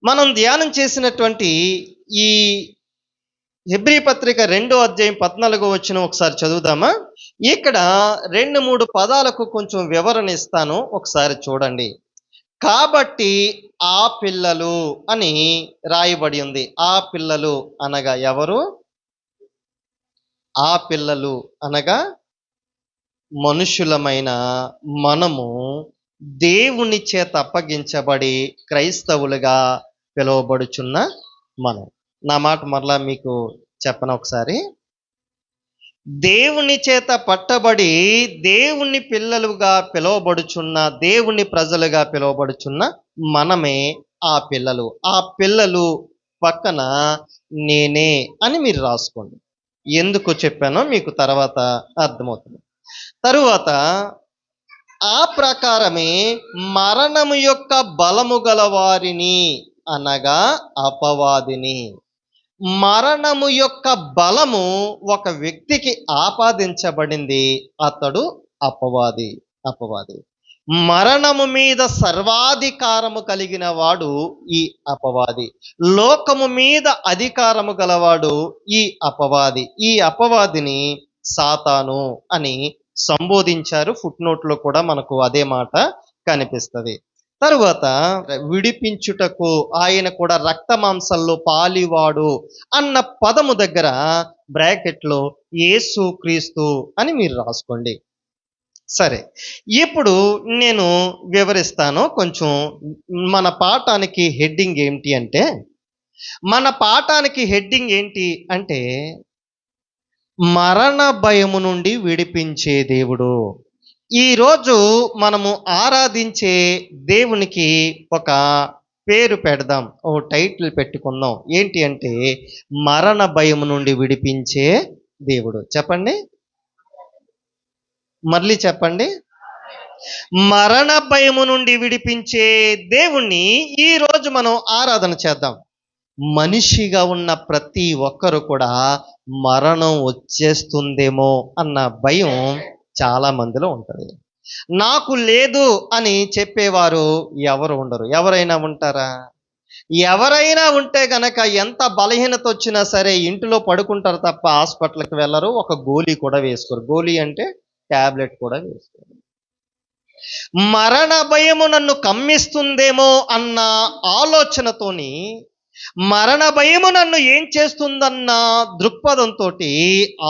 మనం ధ్యానం చేసినటువంటి ఈ హెబ్రీ పత్రిక 2 అధ్యాయం 14 ఒకసారి చదువుదామా? ఇక్కడ 2-3 పదాలకు కొంచెం వివరణ ఇస్తాను, ఒకసారి చూడండి. కాబట్టి ఆ పిల్లలు అని రాయబడి ఉంది. ఆ పిల్లలు అనగా ఎవరు? ఆ పిల్లలు అనగా మనుషులమైన మనము దేవుని చేత అప్పగించబడి క్రైస్తవులుగా పిలువబడుచున్న మనం. నా మాట మరలా మీకు చెప్పను ఒకసారి. దేవుని చేత పట్టబడి దేవుని పిల్లలుగా పిలువబడుచున్న, దేవుని ప్రజలుగా పిలువబడుచున్న మనమే ఆ పిల్లలు. ఆ పిల్లలు పక్కన నేనే అని మీరు రాసుకోండి. ఎందుకు చెప్పానో మీకు తర్వాత అర్థమవుతుంది. తరువాత ఆ ప్రకారమే మరణము యొక్క బలము గల వారిని అనగా అపవాదిని. మరణము యొక్క బలము ఒక వ్యక్తికి ఆపాదించబడింది. అతడు అపవాది. అపవాది మరణము మీద సర్వాధికారము కలిగిన వాడు ఈ అపవాది. లోకము మీద అధికారము గలవాడు ఈ అపవాది. ఈ అపవాదిని సాతాను అని సంబోధించారు. ఫుట్ నోట్లో కూడా మనకు అదే మాట కనిపిస్తుంది. తరువాత విడిపించుటకు ఆయన కూడా రక్త మాంసంలో పాలివాడు అన్న పదము దగ్గర బ్రాకెట్లో యేసు క్రీస్తు అని మీరు రాసుకోండి. సరే, ఇప్పుడు నేను వివరిస్తాను. కొంచెం మన పాఠానికి హెడ్డింగ్ ఏంటి అంటే, మన పాఠానికి హెడ్డింగ్ ఏంటి అంటే, మరణ భయము నుండి విడిపించే దేవుడు. ఈరోజు మనము ఆరాధించే దేవునికి ఒక పేరు పెడదాం, ఓ టైటిల్ పెట్టుకుందాం. ఏంటి అంటే, మరణ భయము నుండి విడిపించే దేవుడు. చెప్పండి, మళ్ళీ చెప్పండి. మరణ భయము నుండి విడిపించే దేవుణ్ణి ఈరోజు మనం ఆరాధన చేద్దాం. మనిషిగా ఉన్న ప్రతి ఒక్కరు కూడా మరణం వచ్చేస్తుందేమో అన్న భయం చాలా మందిలో ఉంటుంది. నాకు లేదు అని చెప్పేవారు ఎవరు ఉండరు. ఎవరైనా ఉంటారా? ఎవరైనా ఉంటే గనక ఎంత బలహీనత వచ్చినా సరే ఇంటిలో పడుకుంటారు తప్ప హాస్పిటల్కి వెళ్ళరు. ఒక గోళీ కూడా వేసుకోరు. గోళీ అంటే టాబ్లెట్ కూడా వేసుకోరు. మరణ భయము నన్ను కమ్మిస్తుందేమో అన్న ఆలోచనతోని, మరణ భయము నన్ను ఏం చేస్తుందన్న దృక్పథంతో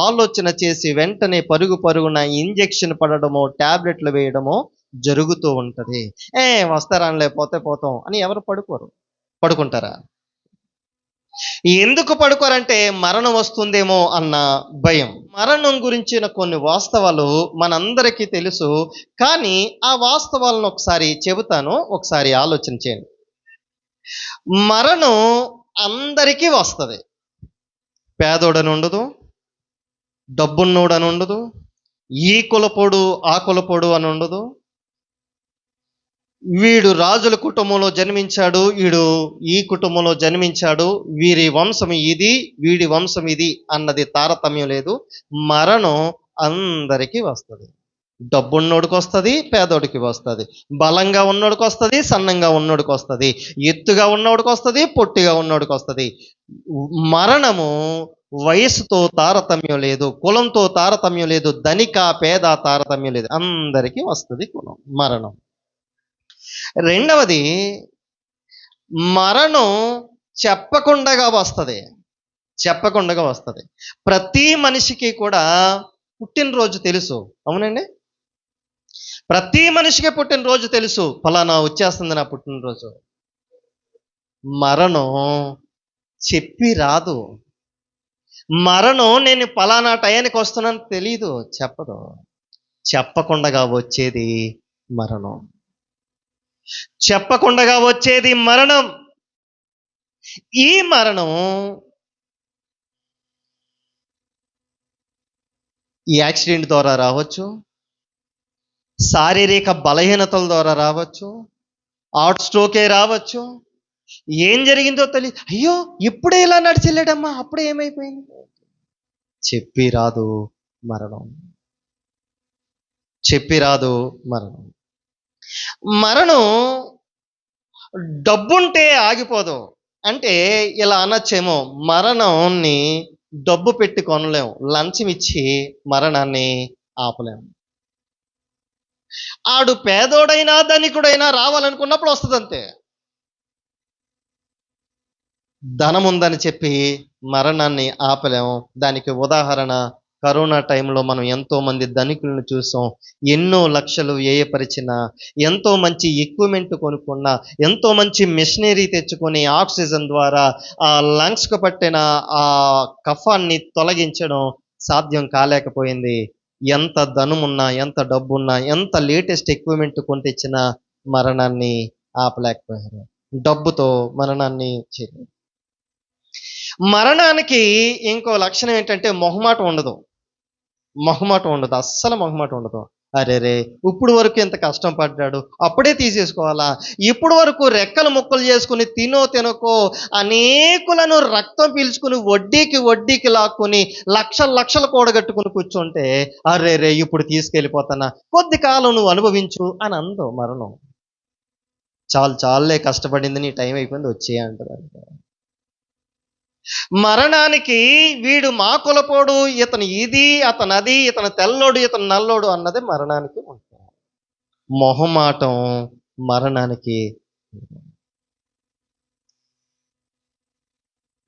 ఆలోచన చేసి వెంటనే పరుగున ఇంజెక్షన్ పడడమో టాబ్లెట్లు వేయడమో జరుగుతూ ఉంటుంది. వస్తారానిలే, పోతే పోతాం అని ఎవరు పడుకుంటారా? ఎందుకు పడుకోరంటే మరణం వస్తుందేమో అన్న భయం. మరణం గురించిన కొన్ని వాస్తవాలు మనందరికీ తెలుసు, కానీ ఆ వాస్తవాలను ఒకసారి చెబుతాను, ఒకసారి ఆలోచన చేయండి. మరణం అందరికీ వస్తుంది. పేదోడని ఉండదు, డబ్బున్నోడని ఉండదు, ఈ కులపోడు ఆ కులపోడు అని ఉండదు. వీడు రాజుల కుటుంబంలో జన్మించాడు, వీడు ఈ కుటుంబంలో జన్మించాడు, వీరి వంశం ఇది, వీడి వంశం ఇది అన్నది తారతమ్యం లేదు. మరణం అందరికీ వస్తుంది. డబ్బున్నోడికి వస్తుంది, పేదోడికి వస్తుంది. బలంగా ఉన్నోడికి వస్తుంది, సన్నంగా ఉన్నోడికి వస్తుంది. ఎత్తుగా ఉన్నోడికి వస్తుంది, పొట్టిగా ఉన్నోడికి వస్తుంది. మరణము వయసుతో తారతమ్యం లేదు, కులంతో తారతమ్యం లేదు, ధనిక పేద తారతమ్యం లేదు. అందరికీ వస్తుంది మరణం. రెండవది, మరణం చెప్పకుండా వస్తుంది. ప్రతి మనిషికి కూడా పుట్టినరోజు తెలుసు, అవునండి? ప్రతి మనిషికి పుట్టినరోజు తెలుసు, ఫలానా వచ్చేస్తుంది నా పుట్టినరోజు. మరణం చెప్పి రాదు. మరణం నేను ఫలానా టయానికి వస్తున్నాను తెలీదు, చెప్పదు. చెప్పకుండా వచ్చేది మరణం. చెప్పకుండా వచ్చేది మరణం. ఈ మరణం యాక్సిడెంట్ ద్వారా రావచ్చు, శారీరక బలహీనతల ద్వారా రావచ్చు, హార్ట్ స్ట్రోకే రావచ్చు. ఏం జరిగిందో తెలియదు. అయ్యో ఇప్పుడే ఇలా నడిచెళ్ళాడమ్మా, అప్పుడే ఏమైపోయింది. చెప్పి రాదు మరణం. మరణం డబ్బుంటే ఆగిపోదు. అంటే ఇలా అనొచ్చేమో, మరణాన్ని డబ్బు పెట్టి కొనలేం. లంచం ఇచ్చి మరణాన్ని ఆపలేం. ఆడు పేదోడైనా, ధనికుడైనా రావాలనుకున్నప్పుడు వస్తదంతే. ధనముందని చెప్పి మరణాన్ని ఆపలేము. దానికి ఉదాహరణ కరోనా టైంలో మనం ఎంతోమంది ధనికులను చూసాం. ఎన్నో లక్షలు వ్యయపరిచిన, ఎంతో మంచి ఎక్విప్‌మెంట్ కొనుక్కున్న, ఎంతో మంచి మిషనరీ తెచ్చుకొని ఆక్సిజన్ ద్వారా ఆ లంగ్స్‌కు పట్టిన ఆ కఫాన్ని తొలగించడం సాధ్యం కాలేకపోయింది. ఎంత ధనమున్నా, ఎంత డబ్బున్నా, ఎంత లేటెస్ట్ ఎక్విప్‌మెంట్ కొని తెచ్చినా మరణాన్ని ఆపలేకపోయారు. డబ్బుతో మరణాన్ని చేయలేరు. మరణానికి ఇంకో లక్షణం ఏంటంటే మొహమాటం ఉండదు. మొహమాటం ఉండదు. అస్సలు మొహమాటం ఉండదు. అరెరే! ఇప్పుడు వరకు ఇంత కష్టం పడ్డాడు. అప్పుడే తీసేసుకోవాలా? ఇప్పుడు వరకు రెక్కలు ముక్కలు చేసుకొని తినకో అనేకులను రక్తం పీల్చుకొని వడ్డీకి వడ్డీకి లాక్కొని లక్షలు లక్షలు కూడగట్టుకొని కూర్చుంటే, అరెరే! ఇప్పుడు తీసుకెళ్ళిపోతానా? కొద్ది కాలం నువ్వు అనుభవించు అని అనదు మరణం. చాలు చాలులే కష్టపడింది నీ టైం అయిపోయింది వచ్చేయి అంటదంతే. మరణానికి వీడు మా కులపోడు, ఇతను ఇది, అతను అది, ఇతను తెల్లోడు, ఇతను నల్లోడు అన్నది మరణానికి ఉంటుంది. మొహమాటం మరణానికి.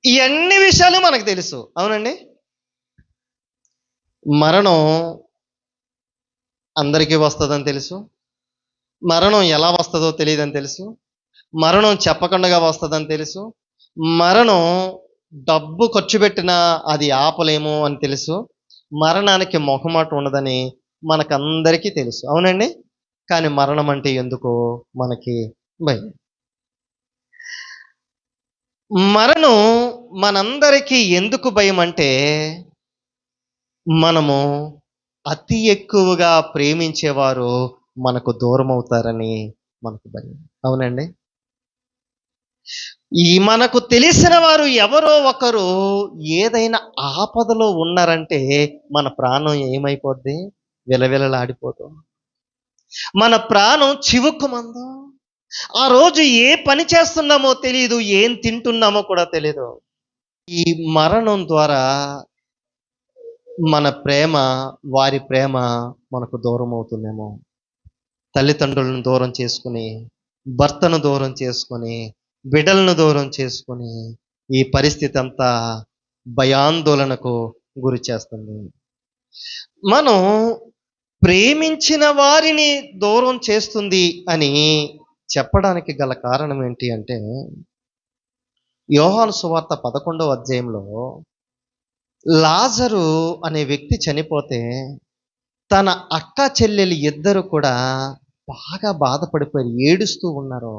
ఈ అన్ని విషయాలు మనకు తెలుసు. అవునండి? మరణం అందరికీ వస్తదని తెలుసు. మరణం ఎలా వస్తదో తెలీదని తెలుసు. మరణం చెప్పకుండగా వస్తదని తెలుసు. మరణం డబ్బు ఖర్చు పెట్టినా అది ఆపలేము అని తెలుసు. మరణానికి మొహమాటం ఉండదని మనకందరికీ తెలుసు. అవునండి? కానీ మరణం అంటే ఎందుకో మనకి భయం. మరణం మనందరికీ ఎందుకు భయమంటే, మనము అతి ఎక్కువగా ప్రేమించేవారు మనకు దూరమవుతారని మనకు భయం. అవునండి? మనకు తెలిసిన వారు ఎవరో ఒకరు ఏదైనా ఆపదలో ఉన్నారంటే మన ప్రాణం ఏమైపోద్ది? విలవిలలాడిపోతాం. మన ప్రాణం చివుక్కుమందు. ఆ రోజు ఏ పని చేస్తున్నామో తెలీదు. ఏం తింటున్నామో కూడా తెలీదు. ఈ మరణం ద్వారా మన ప్రేమ, వారి ప్రేమ మనకు దూరం అవుతుందేమో. తల్లిదండ్రులను దూరం చేసుకొని, భర్తను దూరం చేసుకొని, బిడ్డలను దూరం చేసుకొని, ఈ పరిస్థితి అంతా భయాందోళనకు గురి చేస్తుంది. మనం ప్రేమించిన వారిని దూరం చేస్తుంది అని చెప్పడానికి గల కారణం ఏంటి అంటే, యోహాను సువార్త 11వ అధ్యాయంలో లాజరు అనే వ్యక్తి చనిపోతే తన అక్క చెల్లెలు ఇద్దరు కూడా బాగా బాధపడిపోయి ఏడుస్తూ ఉన్నారు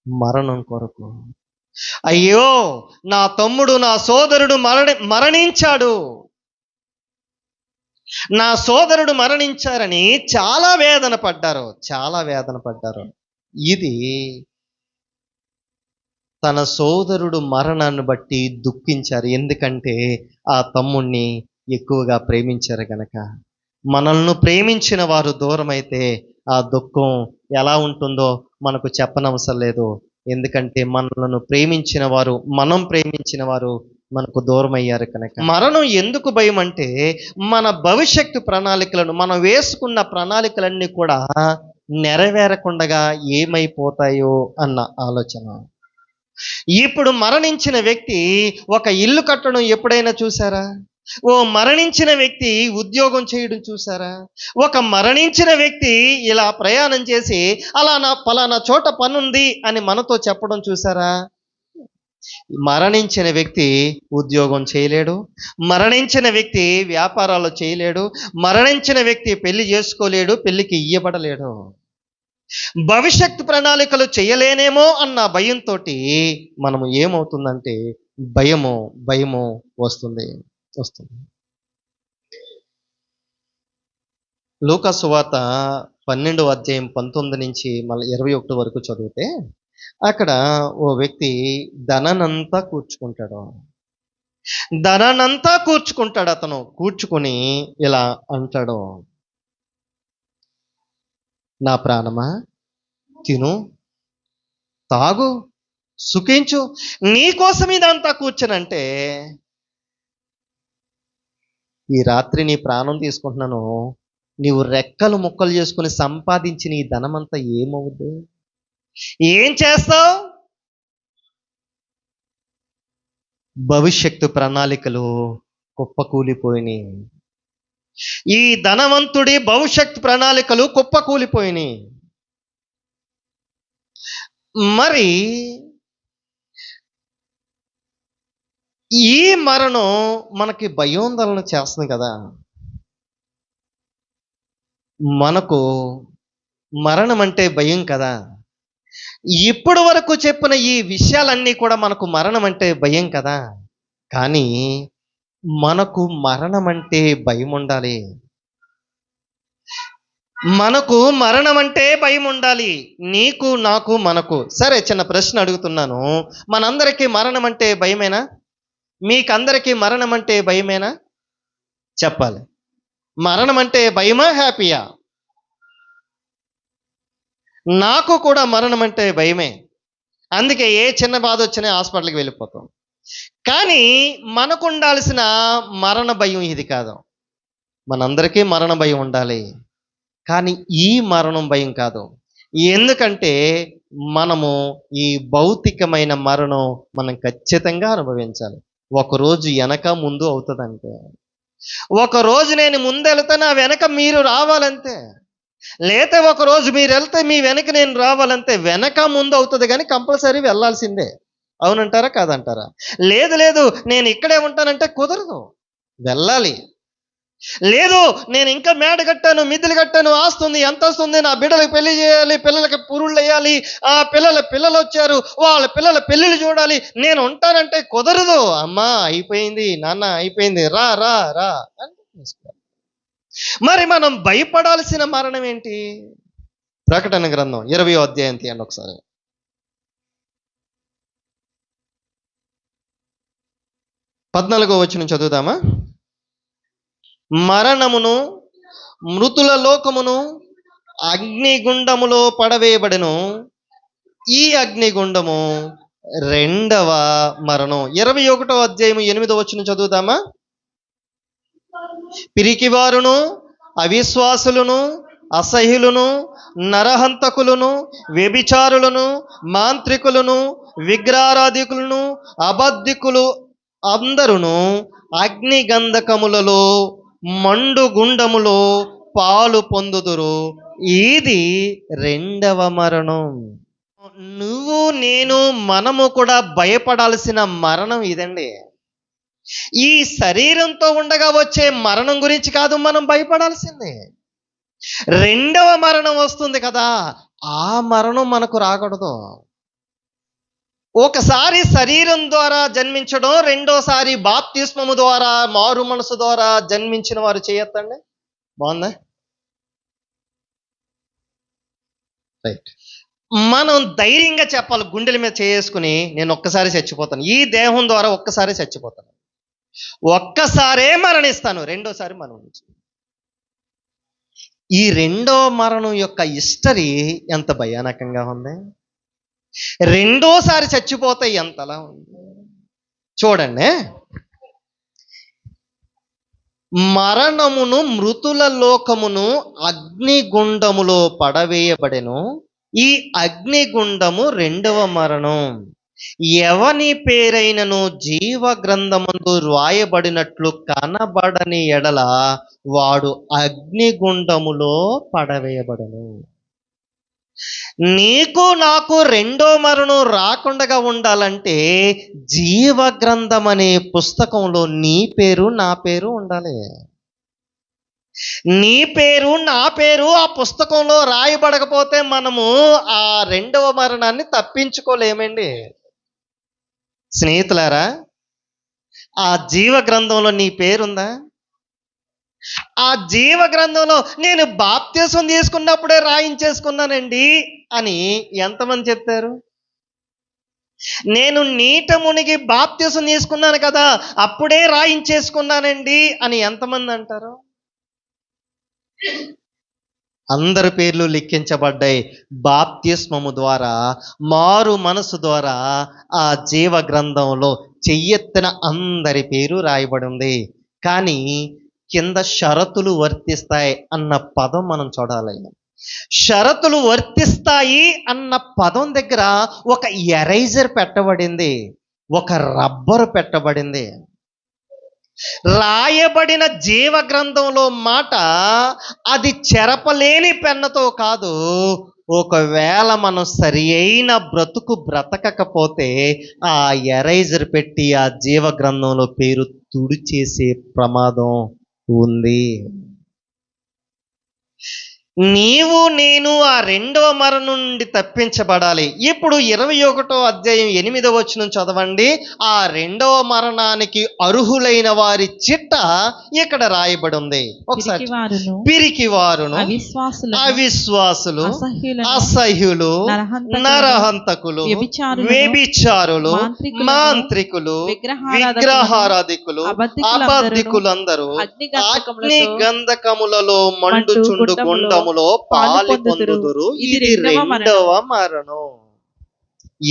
మరణం కొరకు. అయ్యో, నా తమ్ముడు, నా సోదరుడు మరణించాడు, నా సోదరుడు మరణించారని చాలా వేదన పడ్డారు, చాలా వేదన పడ్డారు. ఇది తన సోదరుడు మరణాన్ని బట్టి దుఃఖించారు. ఎందుకంటే ఆ తమ్ముణ్ణి ఎక్కువగా ప్రేమించారు గనక. మనల్ని ప్రేమించిన వారు దూరమైతే ఆ దుఃఖం ఎలా ఉంటుందో మనకు చెప్పనవసరం లేదు. ఎందుకంటే మనలను ప్రేమించిన వారు, మనం ప్రేమించిన వారు మనకు దూరం అయ్యారు కనుక. మరణం ఎందుకు భయం అంటే, మన భవిష్యత్తు ప్రణాళికలను, మనం వేసుకున్న ప్రణాళికలన్నీ కూడా నెరవేరకుండగా ఏమైపోతాయో అన్న ఆలోచన. ఇప్పుడు మరణించిన వ్యక్తి ఒక ఇల్లు కట్టడం ఎప్పుడైనా చూసారా? ఓ మరణించిన వ్యక్తి ఉద్యోగం చేయడం చూసారా? ఒక మరణించిన వ్యక్తి ఇలా ప్రయాణం చేసి అలా నా పలానా చోట పనుంది అని మనతో చెప్పడం చూసారా? మరణించిన వ్యక్తి ఉద్యోగం చేయలేడు, మరణించిన వ్యక్తి వ్యాపారాలు చేయలేడు, మరణించిన వ్యక్తి పెళ్లి చేసుకోలేడు, పెళ్లికి ఇయ్యబడలేడు. భవిష్యత్తు ప్రణాళికలు చేయలేనేమో అన్న భయంతో మనము ఏమవుతుందంటే భయము వస్తుంది. లూకా సువార్త 12వ అధ్యాయం 19 నుంచి మళ్ళీ 21 వరకు చదివితే అక్కడ ఓ వ్యక్తి ధనానంతా కూర్చుకుంటాడు. అతను కూర్చుకొని ఇలా అంటాడు, నా ప్రాణమా తిను, తాగు, సుఖించు, నీకోసం ఇదంతా కూర్చొనంటే ఈ రాత్రి నీ ప్రాణం తీసుకుంటున్నాను, నీవు రెక్కలు ముక్కలు చేసుకుని సంపాదించిన ఈ ధనమంతా ఏమవుద్ది? ఏం చేస్తావు? భవిష్యత్తు ప్రణాళికలు కుప్పకూలిపోయినాయి. ఈ ధనవంతుడి భవిష్యత్ ప్రణాళికలు కుప్పకూలిపోయినాయి. మరి ఈ మరణం మనకి భయోందోళన చేస్తుంది కదా. మనకు మరణం అంటే భయం కదా. ఇప్పటి వరకు చెప్పిన ఈ విషయాలన్నీ కూడా మనకు మరణం అంటే భయం కదా. కానీ మనకు మరణం అంటే భయం ఉండాలి. మనకు మరణం అంటే భయం ఉండాలి. నీకు, నాకు, మనకు. సరే, చిన్న ప్రశ్న అడుగుతున్నాను. మనందరికీ మరణం అంటే భయమేనా? మీకందరికీ మరణం అంటే భయమేనా? చెప్పాలి. మరణం అంటే భయమా, హ్యాపీయా? నాకు కూడా మరణం అంటే భయమే. అందుకే ఏ చిన్న బాధ వచ్చినా హాస్పిటల్కి వెళ్ళిపోతాం. కానీ మనకు ఉండాల్సిన మరణ భయం ఇది కాదు. మనందరికీ మరణ భయం ఉండాలి, కానీ ఈ మరణం భయం కాదు. ఎందుకంటే మనము ఈ భౌతికమైన మరణం మనం ఖచ్చితంగా అనుభవించాలి. ఒకరోజు వెనక ముందు అవుతుందంటే, ఒకరోజు నేను ముందెళ్తే నా వెనక మీరు రావాలంతే. లేతే ఒకరోజు మీరు వెళ్తే మీ వెనక నేను రావాలంతే. వెనక ముందు అవుతుంది కానీ కంపల్సరీ వెళ్ళాల్సిందే. అవునంటారా, కాదంటారా? లేదు లేదు నేను ఇక్కడే ఉంటానంటే కుదరదు, వెళ్ళాలి. లేదు నేను ఇంకా మేడ కట్టాను, మిద్దెలు కట్టాను, ఆస్తుంది, ఎంత వస్తుంది, నా బిడ్డలకు పెళ్లి చేయాలి, పిల్లలకి పురుళ్ళు వేయాలి, ఆ పిల్లలు వచ్చారు, వాళ్ళ పిల్లల పెళ్ళిళ్ళు చూడాలి, నేను ఉంటానంటే కుదరదు. అమ్మా అయిపోయింది, నాన్న అయిపోయింది, రా రా రా అంటే. మరి మనం భయపడాల్సిన మరణం ఏంటి? ప్రకటన గ్రంథం 20వ అధ్యాయం తీయండి ఒకసారి. 14వ వచనం చదువుదామా? మరణమును, మృతుల లోకమును అగ్నిగుండములో పడవేయబడెను. ఈ అగ్నిగుండము రెండవ మరణం. 21వ అధ్యాయం 8వ వచనం చదువుదామా? పిరికివారును, అవిశ్వాసులను, అసహ్యులను, నరహంతకులను, వ్యభిచారులను, మాంత్రికులను, విగ్రహారాధికులను, అబద్ధికులు అందరును అగ్ని గంధకములలో మండు గుండములో పాలు పొందుదురు. ఇది రెండవ మరణం. నువ్వు, నేను, మనము కూడా భయపడాల్సిన మరణం ఇదండి. ఈ శరీరంతో ఉండగా వచ్చే మరణం గురించి కాదు మనం భయపడాల్సిందే. రెండవ మరణం వస్తుంది కదా, ఆ మరణం మనకు రాకూడదు. ఒకసారి శరీరం ద్వారా జన్మించడం, రెండోసారి బాప్తిస్మము ద్వారా, మారు మనసు ద్వారా జన్మించిన వారు చేయొద్దండి. బాగుందా? రైట్. మనం ధైర్యంగా చెప్పాలి, గుండెల మీద చేసుకుని, నేను ఒక్కసారి చచ్చిపోతాను, ఈ దేహం ద్వారా ఒక్కసారి చచ్చిపోతాను, ఒక్కసారే మరణిస్తాను, రెండోసారి మరణించు. ఈ రెండో మరణం యొక్క హిస్టరీ ఎంత భయానకంగా ఉంది. రెండోసారి చచ్చిపోతే ఎంతలా ఉంది చూడండి. మరణమును, మృతుల లోకమును అగ్నిగుండములో పడవేయబడెను. ఈ అగ్నిగుండము రెండవ మరణం. ఎవని పేరైనను జీవ గ్రంథమందు రాయబడినట్లు కనబడని ఎడల వాడు అగ్నిగుండములో పడవేయబడను. నీకు, నాకు రెండో మరణం రాకుండా ఉండాలంటే జీవ గ్రంథం అనే పుస్తకంలో నీ పేరు, నా పేరు ఉండాలి. నీ పేరు, నా పేరు ఆ పుస్తకంలో రాయబడకపోతే మనము ఆ రెండవ మరణాన్ని తప్పించుకోలేమండి. స్నేహితులారా, ఆ జీవ గ్రంథంలో నీ పేరుందా? ఆ జీవ గ్రంథంలో నేను బాప్తిసం తీసుకున్నప్పుడే రాయించేసుకున్నానండి అని ఎంతమంది చెప్తారు? నేను నీట మునిగి బాప్తిసం తీసుకున్నాను కదా, అప్పుడే రాయించేసుకున్నానండి అని ఎంతమంది అంటారు? అందరి పేర్లు లిఖించబడ్డాయి. బాప్తిస్మము ద్వారా, మారు మనసు ద్వారా ఆ జీవ గ్రంథంలో చెయ్యెత్తిన అందరి పేరు రాయబడి ఉంది. కానీ కింద షరతులు వర్తిస్తాయి అన్న పదం మనం చూడాలి. షరతులు వర్తిస్తాయి అన్న పదం దగ్గర ఒక ఎరైజర్ పెట్టబడింది, ఒక రబ్బరు పెట్టబడింది. రాయబడిన జీవ గ్రంథంలో మాట అది చెరపలేని పెన్నతో కాదు. ఒకవేళ మనం సరి అయిన బ్రతుకు బ్రతకకపోతే ఆ ఎరైజర్ పెట్టి ఆ జీవ గ్రంథంలో పేరు తుడిచేసే ప్రమాదం ఉంది. నీవు నేను ఆ రెండవ మరణం నుండి తప్పించబడాలి. ఇప్పుడు 21వ అధ్యాయం 8వ వచనం చదవండి. ఆ రెండవ మరణానికి అర్హులైన వారి చిట్ట ఇక్కడ రాయబడి ఉంది. ఒకసారి, పిరికివారును, అవిశ్వాసులు, అసహ్యులు, నరహంతకులు, వ్యభిచారులు, మాంత్రికులు, విగ్రహారాధికులు, అబద్ధికులందరూ అగ్ని గంధకములలో మండుచుండు గుండములో పాలు పొందుదురు. ఇది రెండవ మరణం.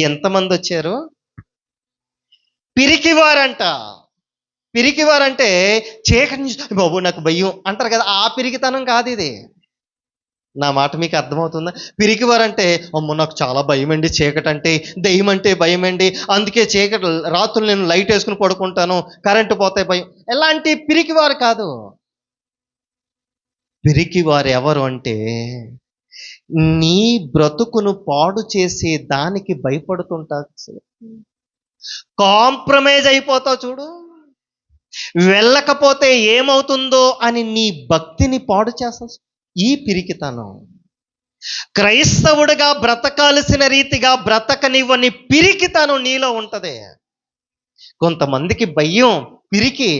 ఎంతమంది వచ్చారు? పిరికివారంట. పిరికివారంటే చీకటి బాబు నాకు భయం అంటారు కదా, ఆ పిరికితనం కాదు ఇది. నా మాట మీకు అర్థమవుతుందా? పిరికివారంటే అమ్మో నాకు చాలా భయం అండి, చీకటి అంటే, దెయ్యం అంటే భయం అండి, అందుకే చీకటి రాత్రులు నేను లైట్ వేసుకుని పడుకుంటాను, కరెంటు పోతే భయం. ఎలాంటి పిరికివారు కాదు. పిరికివారు ఎవరు అంటే, నీ బ్రతుకును పాడు చేసే దానికి భయపడుతుంటారు. కాంప్రమైజ్ అయిపోతావు చూడు, వెళ్ళకపోతే ఏమవుతుందో అని నీ భక్తిని పాడు చేస్తావు. ఈ పిరికితనం క్రైస్తవుడిగా బ్రతకాల్సిన రీతిగా బ్రతకనివ్వని పిరికితనం నీలో ఉంటది. కొంతమందికి భయం, పిరికి.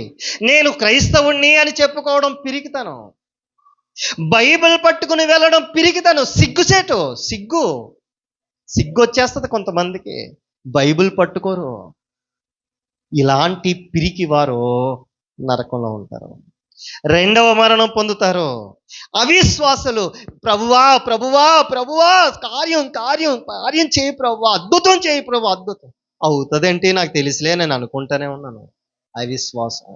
నేను క్రైస్తవుణ్ణి అని చెప్పుకోవడం పిరికితనం. బైబిల్ పట్టుకుని వెళ్ళడం పిరికితనం, సిగ్గుచేటు. సిగ్గు వచ్చేస్తుంది కొంతమందికి, బైబిల్ పట్టుకోరు. ఇలాంటి పిరికి వారు నరకంలో ఉంటారు, రెండవ మరణం పొందుతారు. అవిశ్వాసులు, ప్రభువా ప్రభువా ప్రభువా కార్యం కార్యం కార్యం చేయి ప్రభువా, అద్భుతం చేయి ప్రభు, అద్భుతం అవుతుందేంటి నాకు తెలిసిలే, నేను అనుకుంటానే ఉన్నాను. అవిశ్వాసం.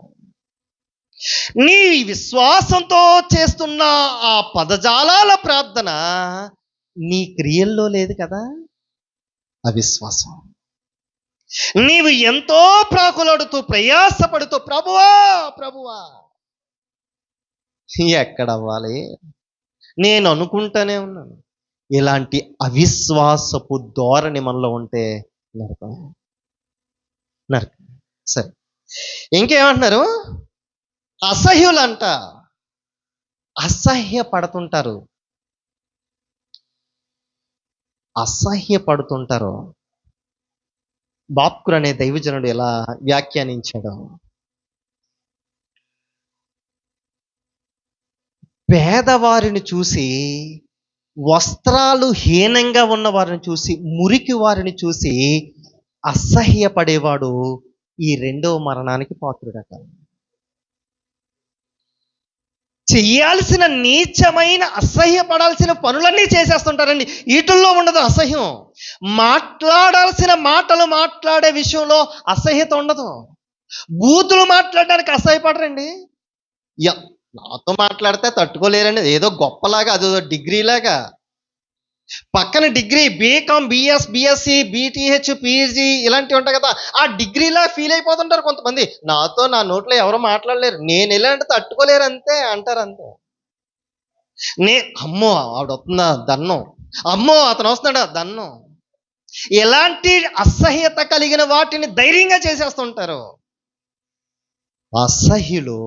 నీ విశ్వాసంతో చేస్తున్న ఆ పదజాలాల ప్రార్థన నీ క్రియల్లో లేదు కదా, అవిశ్వాసం. నీవు ఎంతో ప్రాకులాడుతూ ప్రయాసపడుతూ ప్రభువా ప్రభువా, ఎక్కడవ్వాలి, నేను అనుకుంటానే ఉన్నాను. ఇలాంటి అవిశ్వాసపు ధోరణి మనలో ఉంటే నరకం. సరే, ఇంకేమంటున్నారు? అసహ్యులంట, అసహ్యపడుతుంటారు. బాప్కురు అనే దైవజనుడు ఎలా వ్యాఖ్యానించాడు? పేదవారిని చూసి, వస్త్రాలు హీనంగా ఉన్న వారిని చూసి, మురికి వారిని చూసి అసహ్యపడేవాడు ఈ రెండవ మరణానికి పాత్రుడట. చెయ్యాల్సిన నీచమైన అసహ్యపడాల్సిన పనులన్నీ చేసేస్తుంటారండి. వీటిల్లో ఉండదు అసహ్యం. మాట్లాడాల్సిన మాటలు మాట్లాడే విషయంలో అసహ్యత ఉండదు. బూతులు మాట్లాడడానికి అసహ్యపడరండి. నాతో మాట్లాడితే తట్టుకోలేరండి, ఏదో గొప్పలాగా, అదో డిగ్రీలాగా. పక్కన degree BCom, BS, BSc, BTh, PhD ఇలాంటివి ఉంటాయి కదా, ఆ డిగ్రీలా ఫీల్ అయిపోతుంటారు కొంతమంది. నాతో నా నోట్లో ఎవరో మాట్లాడలేరు, నేను ఎలాంటి తట్టుకోలేరు అంతే అంటారు. అంతే. అమ్మో ఆవిడ వస్తుందా దన్నం, అమ్మో అతను వస్తున్నాడా దన్నం. ఎలాంటి అసహ్యత కలిగిన వాటిని ధైర్యంగా చేసేస్తుంటారు. అసహ్యులు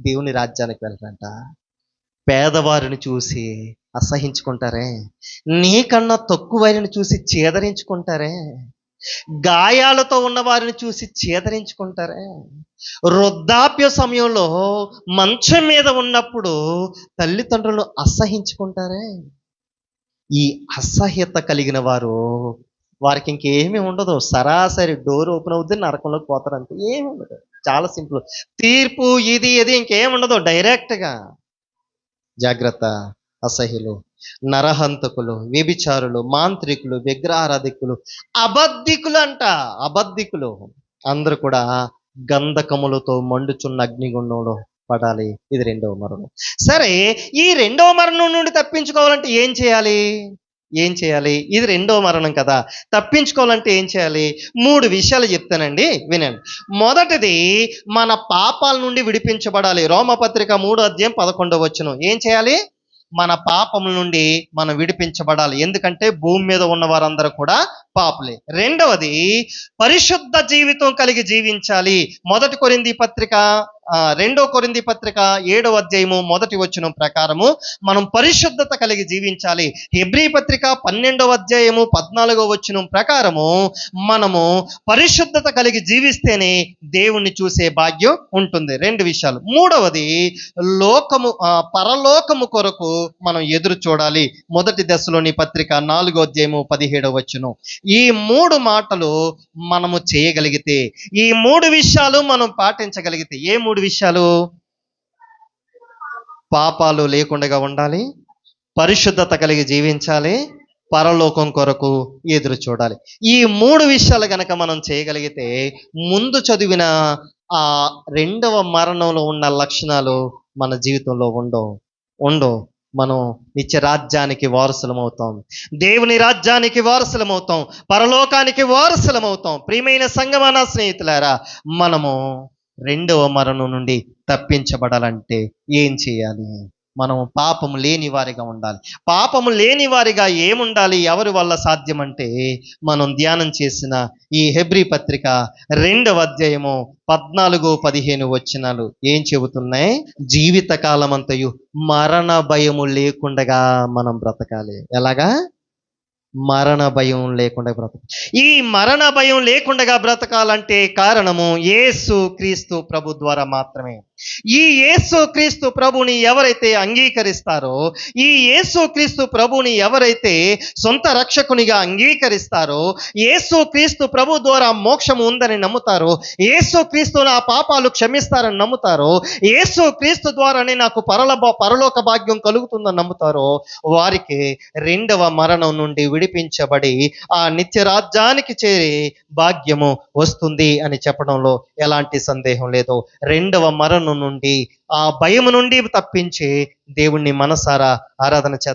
దేవుని రాజ్యానికి వెళ్ళరంట. పేదవారిని చూసి అసహించుకుంటారే, నీకన్నా తక్కువ వారిని చూసి చేదరించుకుంటారే, గాయాలతో ఉన్న వారిని చూసి చేదరించుకుంటారే, వృద్ధాప్య సమయంలో మంచం మీద ఉన్నప్పుడు తల్లిదండ్రులను అసహించుకుంటారే. ఈ అసహ్యత కలిగిన వారికి ఇంకేమీ ఉండదు, సరాసరి డోర్ ఓపెన్ అవుతుంది, నరకంలోకి పోతారు, అంతే. ఏమి ఉండదు, చాలా సింపుల్. తీర్పు ఇది ఇంకేం ఉండదు, డైరెక్ట్గా జాగ్రత్త. అసహ్యులు, నరహంతకులు, వ్యభిచారులు, మాంత్రికులు, విగ్రహారాధికులు, అబద్ధికులు అంట. అబద్ధికులు అందరూ కూడా గంధకములతో మండుచున్న అగ్నిగుండంలో పడాలి. ఇది రెండవ మరణం. సరే, ఈ రెండవ మరణం నుండి తప్పించుకోవాలంటే ఏం చేయాలి? ఏం చేయాలి? ఇది రెండవ మరణం కదా, తప్పించుకోవాలంటే ఏం చేయాలి? 3 విషయాలు చెప్తానండి, వినండి. మొదటిది, మన పాపాల నుండి విడిపించబడాలి. రోమపత్రిక 3:11 ఏం చేయాలి? మన పాపముల నుండి మనం విడిపించబడాలి. ఎందుకంటే భూమి మీద ఉన్న వారందరూ కూడా పాపులే. రెండవది, పరిశుద్ధ జీవితం కలిగి జీవించాలి. 2 కొరింథీ పత్రిక 7:1 ప్రకారము మనం పరిశుద్ధత కలిగి జీవించాలి. హెబ్రీ పత్రిక 12:14 ప్రకారము మనము పరిశుద్ధత కలిగి జీవిస్తేనే దేవుణ్ణి చూసే భాగ్యం ఉంటుంది. 2 విషయాలు. మూడవది, పరలోకము కొరకు మనం ఎదురు చూడాలి. 1 దశలోని పత్రిక 4:17 ఈ 3 మాటలు మనము చేయగలిగితే, ఈ 3 విషయాలు మనం పాటించగలిగితే, ఏ 3 విషయాలు? పాపాలు లేకుండా ఉండాలి, పరిశుద్ధత కలిగి జీవించాలి, పరలోకం కొరకు ఎదురు చూడాలి. ఈ 3 విషయాలు గనక మనం చేయగలిగితే, ముందు చదివిన ఆ రెండవ మరణంలో ఉన్న లక్షణాలు మన జీవితంలో ఉండవు. మనం నిత్య రాజ్యానికి వారసులమవుతాం, దేవుని రాజ్యానికి వారసులమవుతాం, పరలోకానికి వారసులమవుతాం. ప్రియమైన సంగమా, నా స్నేహితులారా, మనము రెండవ మరణం నుండి తప్పించబడాలంటే ఏం చేయాలి? మనం పాపము లేని వారిగా ఉండాలి. పాపము లేని వారిగా ఏముండాలి? ఎవరి వల్ల సాధ్యమంటే, మనం ధ్యానం చేసిన ఈ హెబ్రీ పత్రిక 2:14-15 ఏం చెబుతున్నాయి? జీవితకాలమంతయు మరణ భయము లేకుండగా మనం బ్రతకాలి. ఎలాగా? మరణ భయం లేకుండా బ్రతకాలి. ఈ మరణ భయం లేకుండా బ్రతకాలంటే కారణము యేసు క్రీస్తు ప్రభు ద్వారా మాత్రమే. ఈ యేసు క్రీస్తు ప్రభుని ఎవరైతే అంగీకరిస్తారో, ఈ యేసు క్రీస్తు ప్రభుని ఎవరైతే సొంత రక్షకునిగా అంగీకరిస్తారో, యేసు క్రీస్తు ప్రభు ద్వారా మోక్షం ఉందని నమ్ముతారో, యేసు క్రీస్తు నా పాపాలు క్షమిస్తారని నమ్ముతారో, యేసు క్రీస్తు ద్వారానే నాకు పరలోక భాగ్యం కలుగుతుందని నమ్ముతారో, వారికి రెండవ మరణం నుండి విడిపించబడి ఆ నిత్య రాజ్యానికి చేరే భాగ్యము వస్తుంది అని చెప్పడంలో ఎలాంటి సందేహం లేదు. రెండవ మరణం నుండి, ఆ భయము నుండి తప్పించి దేవుణ్ణి మనసారా ఆరాధన చేద్దాం.